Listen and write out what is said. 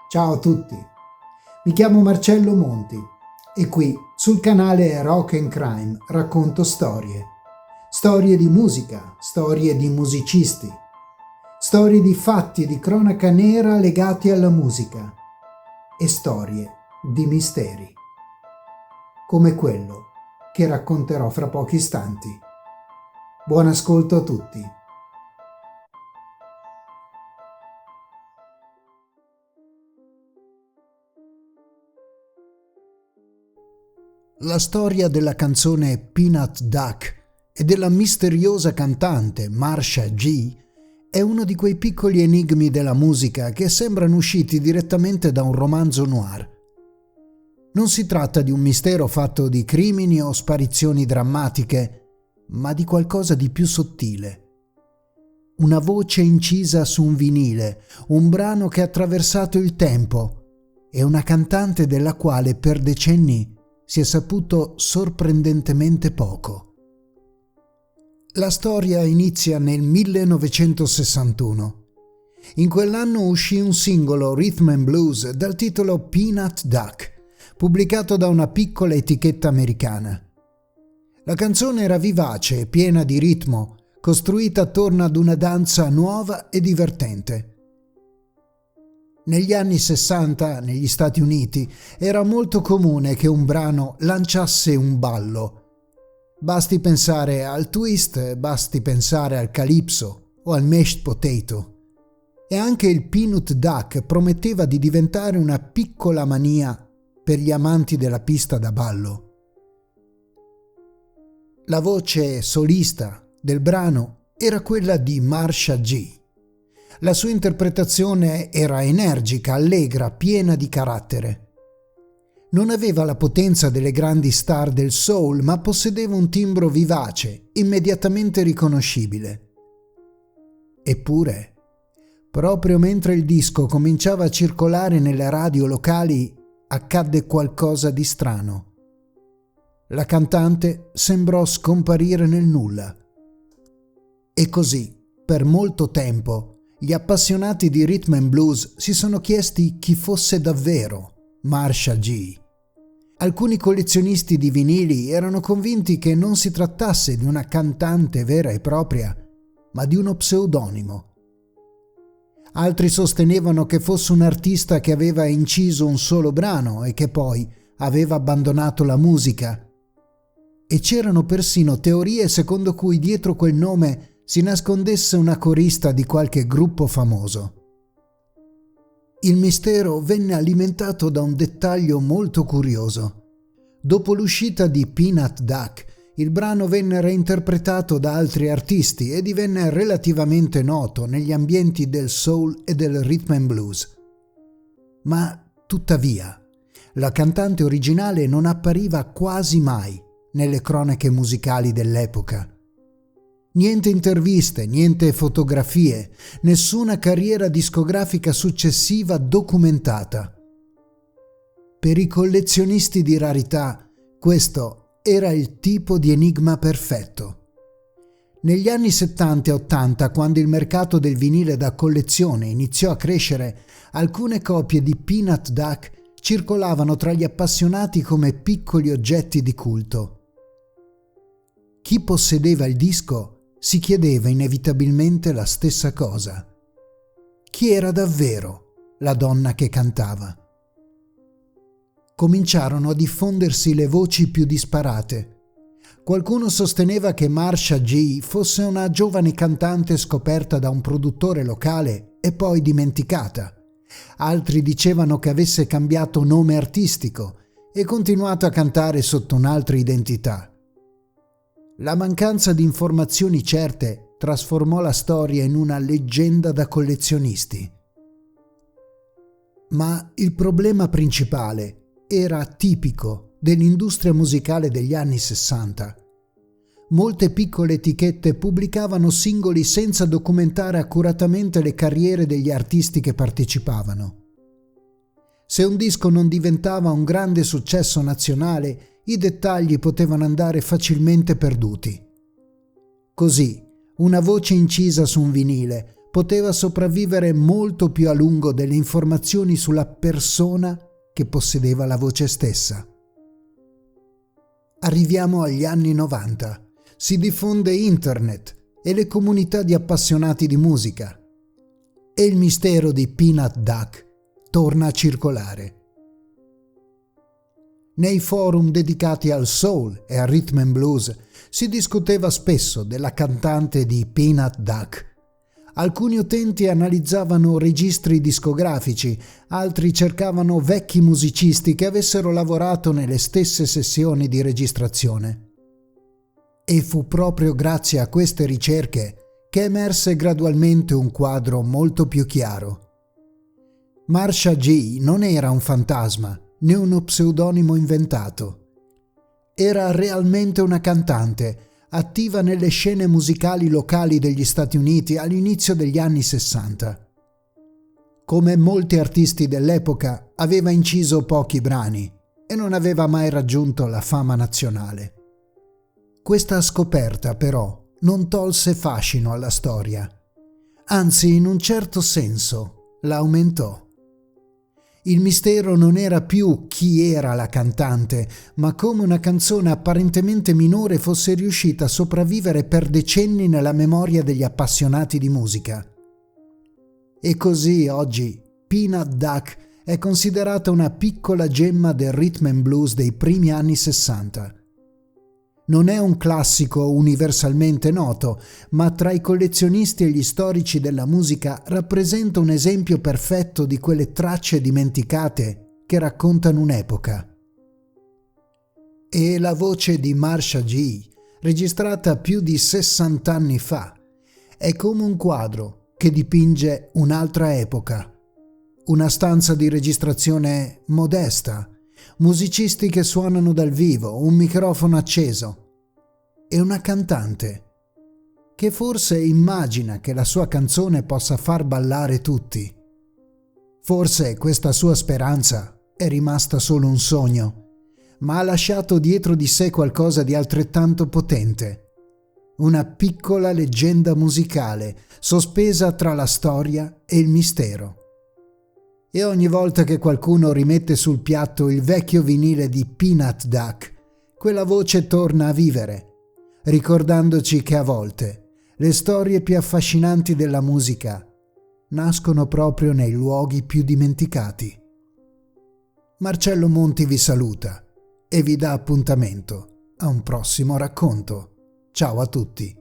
Ciao a tutti, mi chiamo Marcello Monti e qui sul canale Rock and Crime racconto storie di musica, storie di musicisti, storie di fatti di cronaca nera legati alla musica e storie di misteri, come quello che racconterò fra pochi istanti. Buon ascolto a tutti. La storia della canzone Peanut Duck e della misteriosa cantante Marcia G è uno di quei piccoli enigmi della musica che sembrano usciti direttamente da un romanzo noir. Non si tratta di un mistero fatto di crimini o sparizioni drammatiche, ma di qualcosa di più sottile. Una voce incisa su un vinile, un brano che ha attraversato il tempo e una cantante della quale per decenni si è saputo sorprendentemente poco. La storia inizia nel 1961. In quell'anno uscì un singolo rhythm and blues dal titolo Peanut Duck, pubblicato da una piccola etichetta americana. La canzone era vivace e piena di ritmo, costruita attorno ad una danza nuova e divertente. Negli anni 60, negli Stati Uniti, era molto comune che un brano lanciasse un ballo. Basti pensare al twist, basti pensare al calypso o al mashed potato. E anche il Peanut Duck prometteva di diventare una piccola mania per gli amanti della pista da ballo. La voce solista del brano era quella di Marcia G. La sua interpretazione era energica, allegra, piena di carattere. Non aveva la potenza delle grandi star del soul, ma possedeva un timbro vivace, immediatamente riconoscibile. Eppure, proprio mentre il disco cominciava a circolare nelle radio locali, accadde qualcosa di strano. La cantante sembrò scomparire nel nulla. E così, per molto tempo, gli appassionati di rhythm and blues si sono chiesti chi fosse davvero Marcia G. Alcuni collezionisti di vinili erano convinti che non si trattasse di una cantante vera e propria, ma di uno pseudonimo. Altri sostenevano che fosse un artista che aveva inciso un solo brano e che poi aveva abbandonato la musica. E c'erano persino teorie secondo cui dietro quel nome si nascondesse una corista di qualche gruppo famoso. Il mistero venne alimentato da un dettaglio molto curioso. Dopo l'uscita di Peanut Duck, il brano venne reinterpretato da altri artisti e divenne relativamente noto negli ambienti del soul e del rhythm and blues. Ma, tuttavia, la cantante originale non appariva quasi mai nelle cronache musicali dell'epoca. Niente interviste, niente fotografie, nessuna carriera discografica successiva documentata. Per i collezionisti di rarità, questo era il tipo di enigma perfetto. Negli anni 70 e 80, quando il mercato del vinile da collezione iniziò a crescere, alcune copie di Peanut Duck circolavano tra gli appassionati come piccoli oggetti di culto. Chi possedeva il disco si chiedeva inevitabilmente la stessa cosa. Chi era davvero la donna che cantava? Cominciarono a diffondersi le voci più disparate. Qualcuno sosteneva che Marcia G fosse una giovane cantante scoperta da un produttore locale e poi dimenticata. Altri dicevano che avesse cambiato nome artistico e continuato a cantare sotto un'altra identità. La mancanza di informazioni certe trasformò la storia in una leggenda da collezionisti. Ma il problema principale era tipico dell'industria musicale degli anni 60. Molte piccole etichette pubblicavano singoli senza documentare accuratamente le carriere degli artisti che partecipavano. Se un disco non diventava un grande successo nazionale, i dettagli potevano andare facilmente perduti. Così, una voce incisa su un vinile poteva sopravvivere molto più a lungo delle informazioni sulla persona che possedeva la voce stessa. Arriviamo agli anni 90. Si diffonde internet e le comunità di appassionati di musica. E il mistero di Peanut Duck torna a circolare. Nei forum dedicati al soul e al rhythm and blues si discuteva spesso della cantante di Peanut Duck. Alcuni utenti analizzavano registri discografici, altri cercavano vecchi musicisti che avessero lavorato nelle stesse sessioni di registrazione. E fu proprio grazie a queste ricerche che emerse gradualmente un quadro molto più chiaro. Marsha G. non era un fantasma, né uno pseudonimo inventato. Era realmente una cantante, attiva nelle scene musicali locali degli Stati Uniti all'inizio degli anni 60. Come molti artisti dell'epoca, aveva inciso pochi brani e non aveva mai raggiunto la fama nazionale. Questa scoperta, però, non tolse fascino alla storia. Anzi, in un certo senso, la aumentò. Il mistero non era più chi era la cantante, ma come una canzone apparentemente minore fosse riuscita a sopravvivere per decenni nella memoria degli appassionati di musica. E così oggi Peanut Duck è considerata una piccola gemma del rhythm and blues dei primi anni 60. Non è un classico universalmente noto, ma tra i collezionisti e gli storici della musica rappresenta un esempio perfetto di quelle tracce dimenticate che raccontano un'epoca. E la voce di Marsha G., registrata più di 60 anni fa, è come un quadro che dipinge un'altra epoca. Una stanza di registrazione modesta, musicisti che suonano dal vivo, un microfono acceso e una cantante che forse immagina che la sua canzone possa far ballare tutti. Forse questa sua speranza è rimasta solo un sogno, ma ha lasciato dietro di sé qualcosa di altrettanto potente, una piccola leggenda musicale sospesa tra la storia e il mistero. E ogni volta che qualcuno rimette sul piatto il vecchio vinile di Peanut Duck, quella voce torna a vivere, ricordandoci che a volte le storie più affascinanti della musica nascono proprio nei luoghi più dimenticati. Marcello Monti vi saluta e vi dà appuntamento a un prossimo racconto. Ciao a tutti!